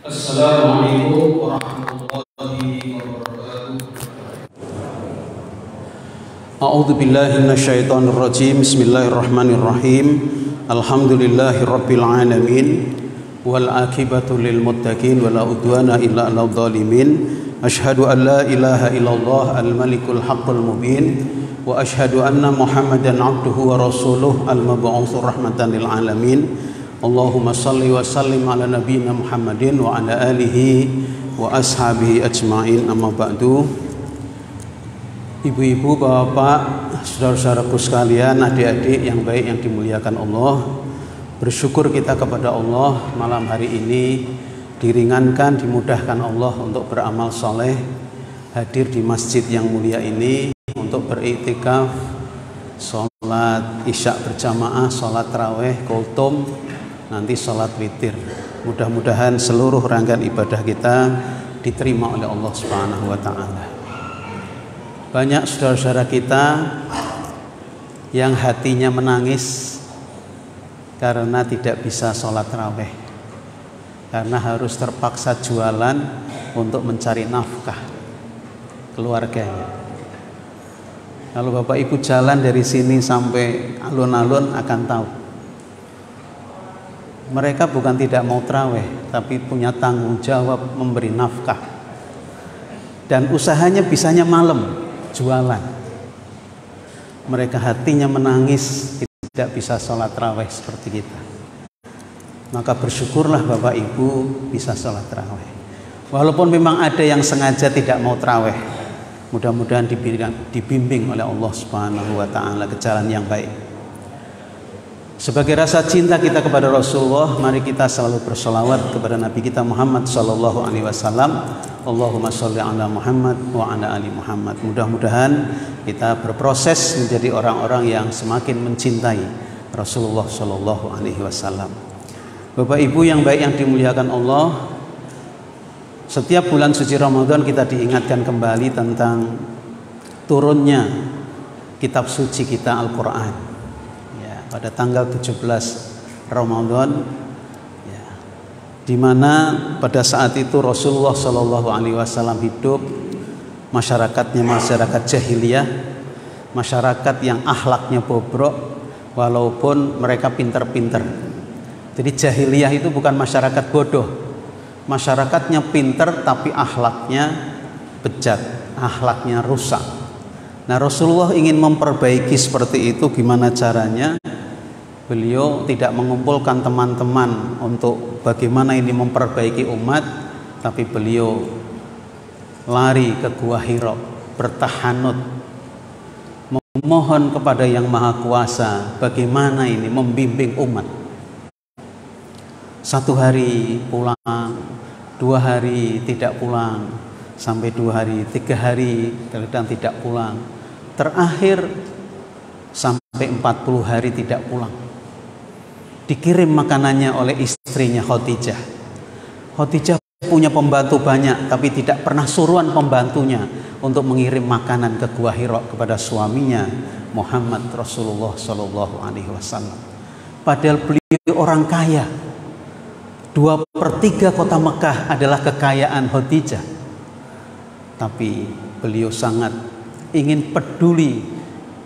Assalamualaikum warahmatullahi wabarakatuh. A'udzu billahi minasyaitonir rajim. Bismillahirrahmanirrahim. Alhamdulillahirabbil alamin wal aqibatu lil muttaqin wala udwana illa 'alal zalimin. Asyhadu an la ilaha illallah al malikul haqqul mubin wa asyhadu anna Muhammadan 'abduhu wa rasuluh al mab'utsur rahmatan lil alamin. Allahumma salli wa sallim ala nabiyyina Muhammadin wa ala alihi wa ashabihi ajma'in, amma ba'du. Ibu-ibu, bapak, saudara-saudaraku sekalian, adik-adik yang baik yang dimuliakan Allah, bersyukur kita kepada Allah malam hari ini diringankan, dimudahkan Allah untuk beramal soleh, hadir di masjid yang mulia ini untuk beriktikaf, sholat isya berjamaah, sholat tarawih, kultum, nanti sholat witir. Mudah-mudahan seluruh rangkaian ibadah kita diterima oleh Allah Subhanahu wa ta'ala. Banyak saudara-saudara kita yang hatinya menangis karena tidak bisa sholat tarawih, karena harus terpaksa jualan untuk mencari nafkah keluarganya. Kalau Bapak Ibu jalan dari sini sampai alun-alun akan tahu, mereka bukan tidak mau tarawih, tapi punya tanggung jawab memberi nafkah. Dan usahanya bisanya malam, jualan. Mereka hatinya menangis, tidak bisa sholat tarawih seperti kita. Maka bersyukurlah Bapak Ibu bisa sholat tarawih. Walaupun memang ada yang sengaja tidak mau tarawih, mudah-mudahan dibimbing oleh Allah Subhanahu wa ta'ala ke jalan yang baik. Sebagai rasa cinta kita kepada Rasulullah, mari kita selalu bersolawat kepada Nabi kita Muhammad sallallahu alaihi wasallam. Allahumma sholli ala Muhammad wa ala ali Muhammad. Mudah-mudahan kita berproses menjadi orang-orang yang semakin mencintai Rasulullah sallallahu alaihi wasallam. Bapak Ibu yang baik yang dimuliakan Allah, setiap bulan suci Ramadan kita diingatkan kembali tentang turunnya kitab suci kita Al-Quran. Pada tanggal 17 Ramadan, ya, di mana pada saat itu Rasulullah Shallallahu Alaihi Wasallam hidup, masyarakatnya masyarakat jahiliyah, masyarakat yang akhlaknya bobrok, walaupun mereka pinter-pinter. Jadi jahiliyah itu bukan masyarakat bodoh, masyarakatnya pinter tapi akhlaknya bejat, akhlaknya rusak. Nah, Rasulullah ingin memperbaiki seperti itu. Gimana caranya? Beliau tidak mengumpulkan teman-teman untuk bagaimana ini memperbaiki umat, tapi beliau lari ke Gua Hira, bertahanut, memohon kepada Yang Maha Kuasa bagaimana ini membimbing umat. 1 hari pulang, 2 hari tidak pulang, sampai 2 hari, 3 hari kadang tidak pulang, terakhir sampai 40 hari tidak pulang. Dikirim makanannya oleh istrinya Khadijah. Khadijah punya pembantu banyak, tapi tidak pernah suruhan pembantunya untuk mengirim makanan ke Gua Hira kepada suaminya Muhammad Rasulullah Sallallahu Alaihi Wasallam. Padahal beliau orang kaya. 2/3 kota Mekah adalah kekayaan Khadijah. Tapi beliau sangat ingin peduli,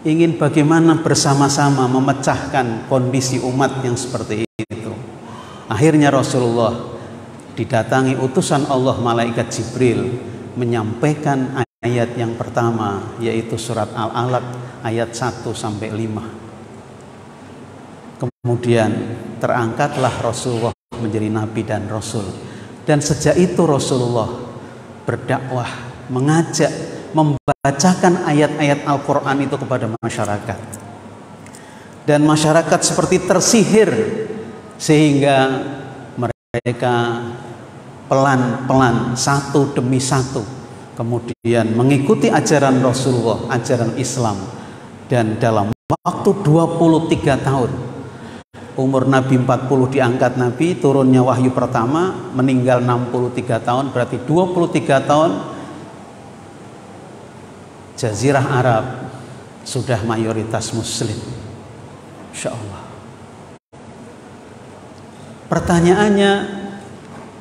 ingin bagaimana bersama-sama memecahkan kondisi umat yang seperti itu. Akhirnya Rasulullah didatangi utusan Allah malaikat Jibril menyampaikan ayat yang pertama, yaitu surat Al-Alaq ayat 1-5. Kemudian terangkatlah Rasulullah menjadi nabi dan rasul. Dan sejak itu Rasulullah berdakwah, mengajak, membacakan ayat-ayat Al-Quran itu kepada masyarakat. Dan masyarakat seperti tersihir, sehingga mereka pelan-pelan, satu demi satu, kemudian mengikuti ajaran Rasulullah, ajaran Islam. Dan dalam waktu 23 tahun, umur Nabi 40 diangkat Nabi, turunnya wahyu pertama, meninggal 63 tahun, berarti 23 tahun Jazirah Arab sudah mayoritas Muslim, Insya Allah. Pertanyaannya,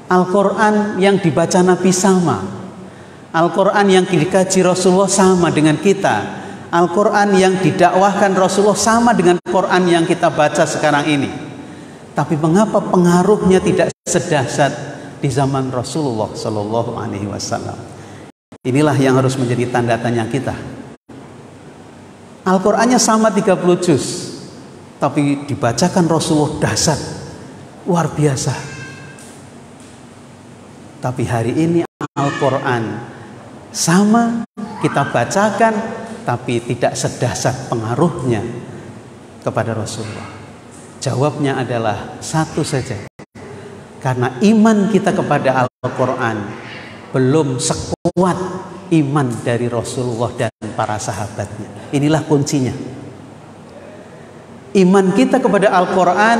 Al-Quran yang dibaca Nabi sama, Al-Quran yang dikaji Rasulullah sama dengan kita, Al-Quran yang didakwahkan Rasulullah sama dengan Quran yang kita baca sekarang ini. Tapi mengapa pengaruhnya tidak sedahsyat di zaman Rasulullah Shallallahu Alaihi Wasallam? Inilah yang harus menjadi tanda tanya kita. Al-Qurannya sama 30 juz, tapi dibacakan Rasulullah dahsyat, luar biasa. Tapi hari ini Al-Quran sama, kita bacakan, tapi tidak sedahsyat pengaruhnya kepada Rasulullah. Jawabnya adalah satu saja. Karena iman kita kepada Al-Quran belum sekuat iman dari Rasulullah dan para sahabatnya. Inilah kuncinya. Iman kita kepada Al-Quran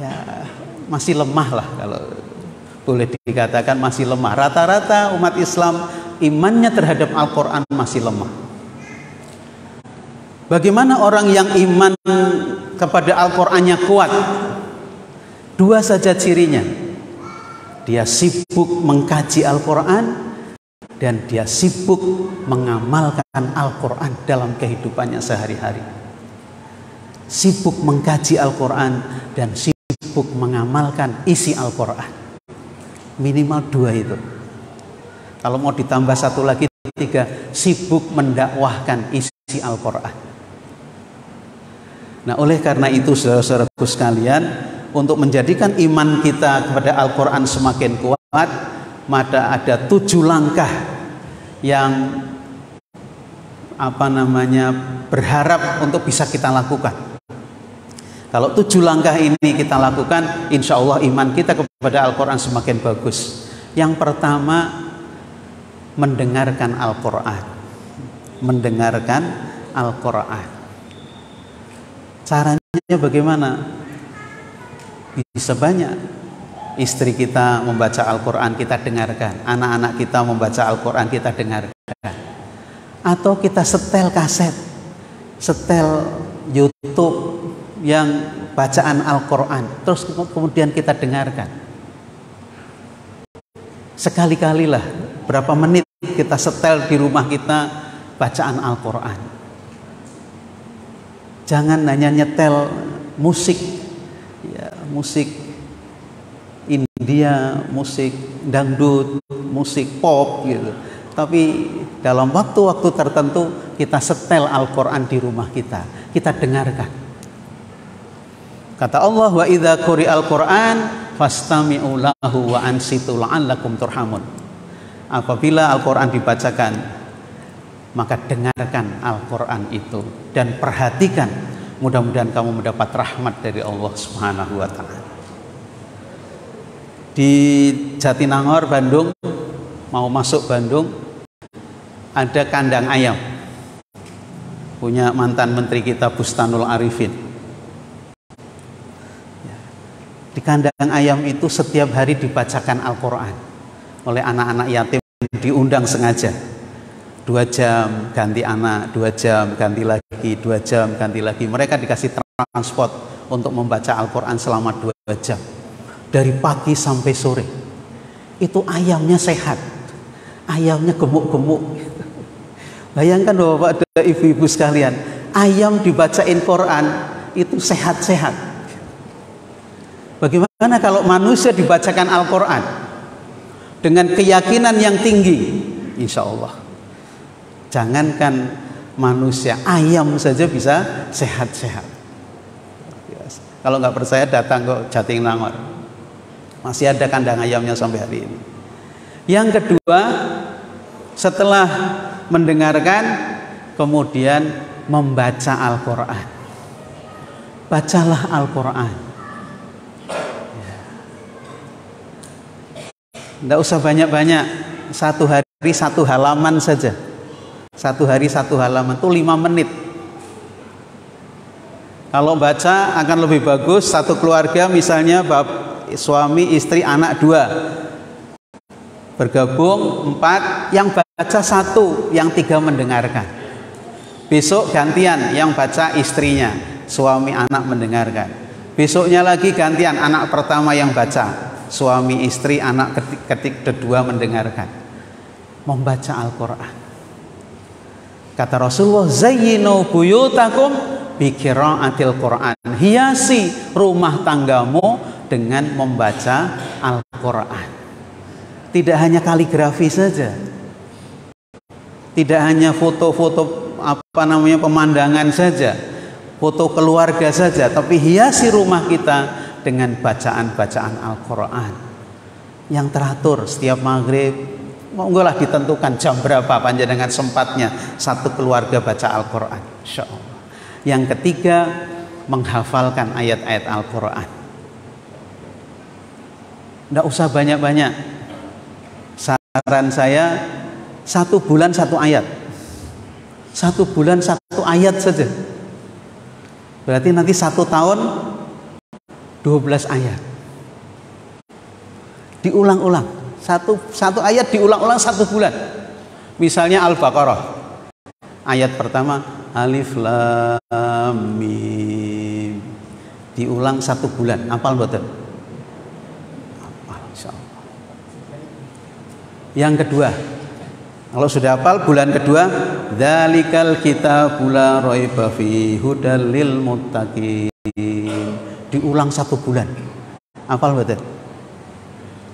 ya masih lemah lah, kalau boleh dikatakan masih lemah. Rata-rata umat Islam imannya terhadap Al-Quran masih lemah. Bagaimana orang yang iman kepada Al-Qurannya kuat? Dua saja cirinya. Dia sibuk mengkaji Al-Quran dan dia sibuk mengamalkan Al-Quran dalam kehidupannya sehari-hari. Sibuk mengkaji Al-Quran dan sibuk mengamalkan isi Al-Quran. Minimal dua itu. Kalau mau ditambah satu lagi, tiga, sibuk mendakwahkan isi Al-Quran. Nah, oleh karena itu saudara-saudaraku sekalian, untuk menjadikan iman kita kepada Al-Quran semakin kuat, maka ada 7 langkah yang berharap untuk bisa kita lakukan. Kalau 7 langkah ini kita lakukan, insya Allah iman kita kepada Al-Quran semakin bagus. Yang pertama, mendengarkan Al-Quran. Mendengarkan Al-Quran. Caranya bagaimana? Bisa banyak. Istri kita membaca Al-Quran, kita dengarkan. Anak-anak kita membaca Al-Quran, kita dengarkan. Atau kita setel kaset, setel YouTube yang bacaan Al-Quran, terus kemudian kita dengarkan. Sekali-kalilah, berapa menit kita setel di rumah kita bacaan Al-Quran. Jangan hanya nyetel musik, ya, musik India, musik dangdut, musik pop gitu. Tapi dalam waktu-waktu tertentu kita setel Al-Quran di rumah kita, kita dengarkan. Kata Allah, wa idza quri'al Qur'an fastami'u lahu wa ansitu la'allakum turhamun. Apabila Al-Quran dibacakan, maka dengarkan Al-Quran itu dan perhatikan, mudah-mudahan kamu mendapat rahmat dari Allah Subhanahu wa ta'ala. Di Jatinangor, Bandung, mau masuk Bandung, ada kandang ayam punya mantan menteri kita Bustanul Arifin. Di kandang ayam itu setiap hari dibacakan Al-Quran oleh anak-anak yatim, diundang sengaja. 2 jam ganti anak, 2 jam ganti lagi, 2 jam ganti lagi. Mereka dikasih transport untuk membaca Al-Quran selama 2 jam. Dari pagi sampai sore. Itu ayamnya sehat. Ayamnya gemuk-gemuk. Bayangkan Bapak dan Ibu-ibu sekalian, ayam dibacain Quran itu sehat-sehat. Bagaimana kalau manusia dibacakan Al-Quran dengan keyakinan yang tinggi? Insya Allah. Jangankan manusia, ayam saja bisa sehat-sehat. Kalau nggak percaya datang ke Jatinangor, masih ada kandang ayamnya sampai hari ini. Yang kedua, setelah mendengarkan, kemudian membaca Al-Quran. Bacalah Al-Quran. Nggak usah banyak-banyak, 1 hari 1 halaman saja. 1 hari 1 halaman itu 5 menit. Kalau baca akan lebih bagus. 1 keluarga misalnya suami, istri, anak 2 bergabung 4, yang baca 1, yang 3 mendengarkan. Besok gantian, yang baca istrinya, suami, anak mendengarkan. Besoknya lagi gantian, anak pertama yang baca. suami istri, anak ketik kedua mendengarkan, membaca Al-Quran. Kata Rasulullah, zayyinu buyutakum biqiraatil Quran, hiasi rumah tanggamu dengan membaca Al-Quran. Tidak hanya kaligrafi saja, tidak hanya foto-foto pemandangan saja, foto keluarga saja, tapi hiasi rumah kita dengan bacaan-bacaan Al-Quran yang teratur. Setiap maghrib monggolah ditentukan jam berapa panjenengan sempatnya satu keluarga baca Al-Quran, insya Allah. Yang ketiga, menghafalkan ayat-ayat Al-Quran. Tidak usah banyak-banyak. Saran saya, 1 bulan 1 ayat. 1 bulan 1 ayat saja. Berarti nanti 1 tahun 12 ayat. Diulang-ulang. Satu ayat diulang-ulang 1 bulan. Misalnya Al-Baqarah. Ayat pertama, Alif Lam Mim. Diulang 1 bulan. Hafal mboten? Hafal, insyaallah. Yang kedua, kalau sudah hafal, bulan kedua, Dzalikal kitabul la raiba fihi hudal lil muttaqin. Diulang 1 bulan. Hafal mboten?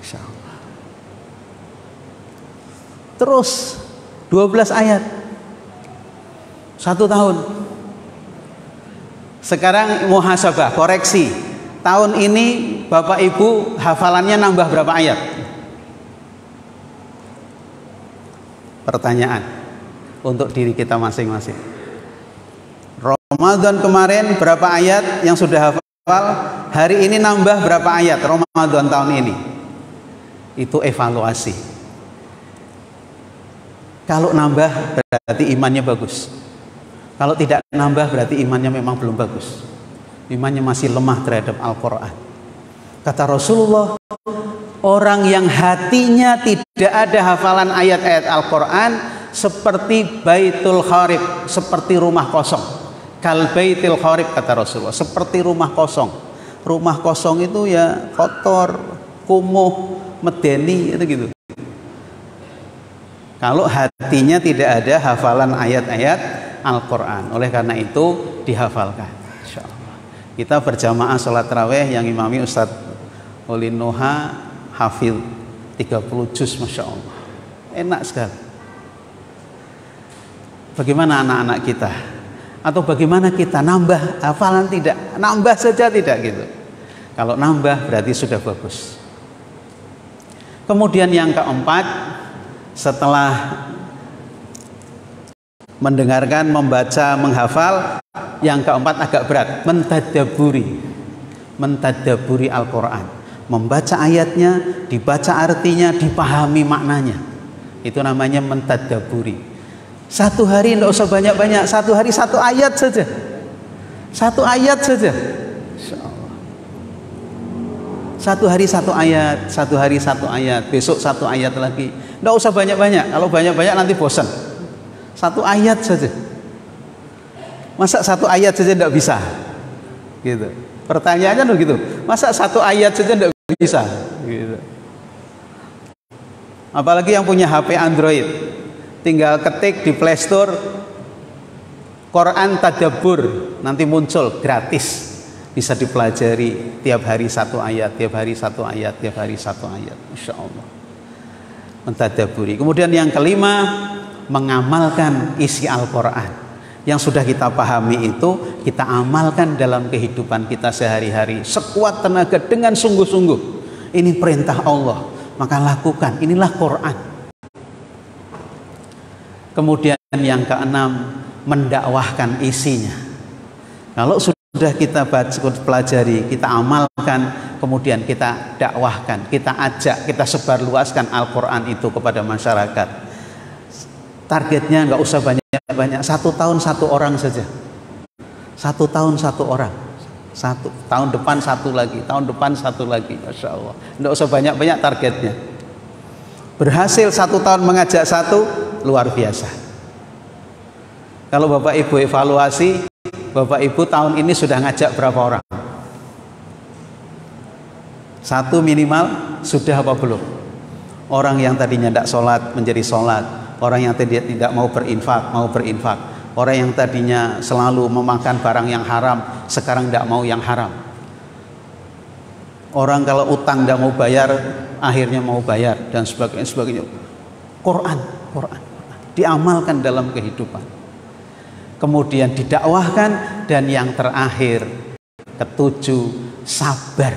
Insyaallah. Terus 12 ayat 1 tahun. Sekarang muhasabah, koreksi. Tahun ini Bapak Ibu hafalannya nambah berapa ayat? Pertanyaan untuk diri kita masing-masing. Ramadan kemarin berapa ayat yang sudah hafal? Hari ini nambah berapa ayat Ramadan tahun ini? Itu evaluasi. Kalau nambah berarti imannya bagus. Kalau tidak nambah berarti imannya memang belum bagus. Imannya masih lemah terhadap Al-Quran. Kata Rasulullah, orang yang hatinya tidak ada hafalan ayat-ayat Al-Quran seperti baitul kharib, seperti rumah kosong. Kal baitil kharib, kata Rasulullah, seperti rumah kosong. Rumah kosong itu ya kotor, kumuh, medeni, itu gitu. Kalau hatinya tidak ada hafalan ayat-ayat Al-Quran. Oleh karena itu dihafalkan, insyaallah. Kita berjamaah sholat tarawih yang imami Ustadz Ulin Noha, hafil 30 juz, Masya Allah. Enak sekali. Bagaimana anak-anak kita? Atau bagaimana kita nambah hafalan? Tidak, nambah saja tidak gitu. Kalau nambah berarti sudah bagus. Kemudian yang keempat, setelah mendengarkan, membaca, menghafal, yang keempat agak berat, mentadaburi Al-Quran, membaca ayatnya, dibaca artinya, dipahami maknanya. Itu namanya mentadaburi. 1 hari tidak usah banyak-banyak, 1 hari 1 ayat saja, 1 ayat saja, insyaallah. 1 hari 1 ayat, 1 hari 1 ayat, besok 1 ayat lagi. Tidak usah banyak-banyak. Kalau banyak-banyak nanti bosan. 1 ayat saja. Masa 1 ayat saja tidak bisa? Gitu. Pertanyaannya begitu. Masa 1 ayat saja tidak bisa? Gitu. Apalagi yang punya HP Android, tinggal ketik di Play Store Quran Tadabbur, nanti muncul gratis. Bisa dipelajari tiap hari 1 ayat, tiap hari 1 ayat, tiap hari 1 ayat. Insya Allah. Mentadaburi. Kemudian yang kelima, mengamalkan isi Al-Quran. Yang sudah kita pahami itu kita amalkan dalam kehidupan kita sehari-hari sekuat tenaga dengan sungguh-sungguh. Ini perintah Allah, maka lakukan. Inilah Quran. Kemudian yang keenam, mendakwahkan isinya. Kalau sudah kita baca, pelajari, kita amalkan, kemudian kita dakwahkan, kita ajak, kita sebarluaskan Al-Quran itu kepada masyarakat. Targetnya nggak usah banyak-banyak, 1 tahun 1 orang saja, 1 tahun 1 orang, tahun depan 1 lagi, tahun depan 1 lagi, Masya Allah. Nggak usah banyak-banyak targetnya. Berhasil 1 tahun mengajak 1, luar biasa. Kalau Bapak Ibu evaluasi, Bapak Ibu tahun ini sudah ngajak berapa orang? Satu minimal sudah apa belum? Orang yang tadinya tidak sholat menjadi sholat, orang yang tidak mau berinfak mau berinfak, orang yang tadinya selalu memakan barang yang haram sekarang tidak mau yang haram. Orang kalau utang tidak mau bayar akhirnya mau bayar dan sebagainya. Quran diamalkan dalam kehidupan, kemudian didakwahkan, dan yang terakhir ketujuh, sabar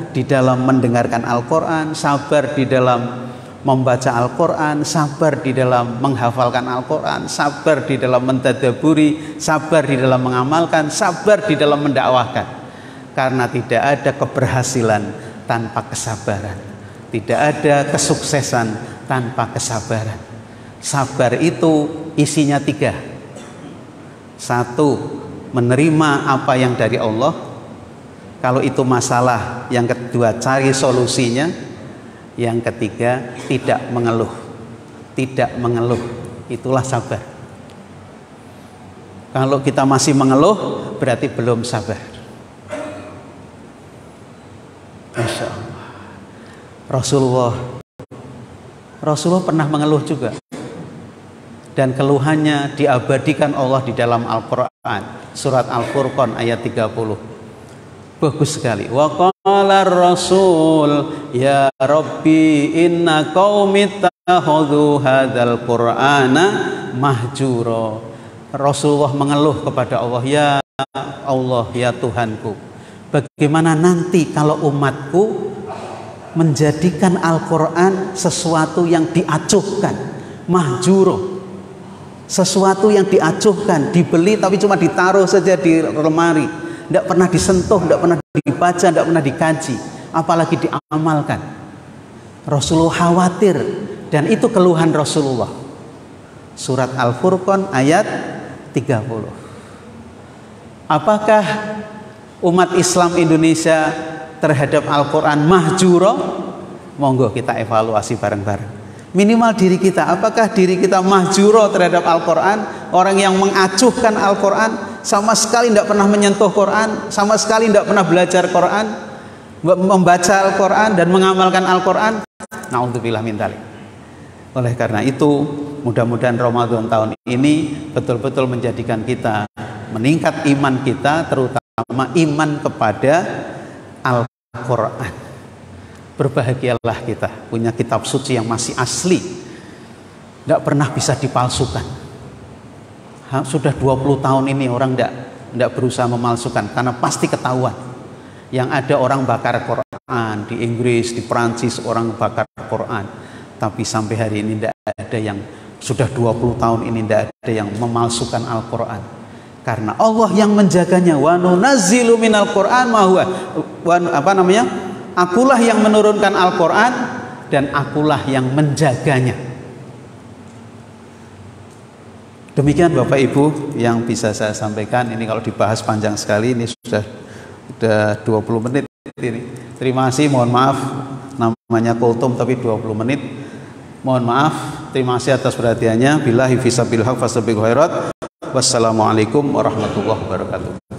di dalam mendengarkan Al-Quran, sabar di dalam membaca Al-Quran, sabar di dalam menghafalkan Al-Quran, sabar di dalam mentadaburi, sabar di dalam mengamalkan, sabar di dalam mendakwahkan. Karena tidak ada keberhasilan tanpa kesabaran, tidak ada kesuksesan tanpa kesabaran. Sabar itu isinya 3. 1, menerima apa yang dari Allah. Kalau itu masalah, yang kedua cari solusinya. Yang ketiga tidak mengeluh. Itulah sabar. Kalau kita masih mengeluh berarti belum sabar. Masya Allah. Rasulullah pernah mengeluh juga, dan keluhannya diabadikan Allah di dalam Al-Quran, surat Al-Furqan ayat 30. Bagus sekali. Wa qala ar-rasul ya rabbi inna qaumi takhadhu hadzal qur'ana mahjura. Rasulullah mengeluh kepada Allah, ya Allah, ya Tuhanku, bagaimana nanti kalau umatku menjadikan Al-Quran sesuatu yang diacuhkan, mahjuro, sesuatu yang diacuhkan, dibeli tapi cuma ditaruh saja di lemari, tidak pernah disentuh, tidak pernah dibaca, tidak pernah dikaji, apalagi diamalkan. Rasulullah khawatir, dan itu keluhan Rasulullah. Surat Al-Furqan ayat 30. Apakah umat Islam Indonesia terhadap Al-Quran mahjuro? Monggo kita evaluasi bareng-bareng. Minimal diri kita, apakah diri kita mahjuro terhadap Al-Quran? Orang yang mengacuhkan Al-Quran, sama sekali tidak pernah menyentuh Quran, sama sekali tidak pernah belajar Quran, membaca Al-Quran dan mengamalkan Al-Quran. Na'udzubillah min dzalik. Oleh karena itu, mudah-mudahan Ramadan tahun ini betul-betul menjadikan kita meningkat iman kita, terutama iman kepada Al-Quran. Berbahagialah kita punya kitab suci yang masih asli, tidak pernah bisa dipalsukan. Sudah 20 tahun ini orang tidak berusaha memalsukan, karena pasti ketahuan. Yang ada orang bakar Quran di Inggris, di Perancis orang bakar Quran, tapi sampai hari ini tidak ada yang, sudah 20 tahun ini tidak ada yang memalsukan Al-Quran. Karena Allah yang menjaganya. Wa nunazzilu minal Qur'an ma huwa, akulah yang menurunkan Al-Quran dan akulah yang menjaganya. Demikian Bapak Ibu yang bisa saya sampaikan. Ini kalau dibahas panjang sekali, ini sudah 20 menit ini. Terima kasih, mohon maaf namanya kultum tapi 20 menit. Mohon maaf, terima kasih atas perhatiannya. Billahi fisabilillah fastabiqul khairat. Wassalamualaikum warahmatullahi wabarakatuh.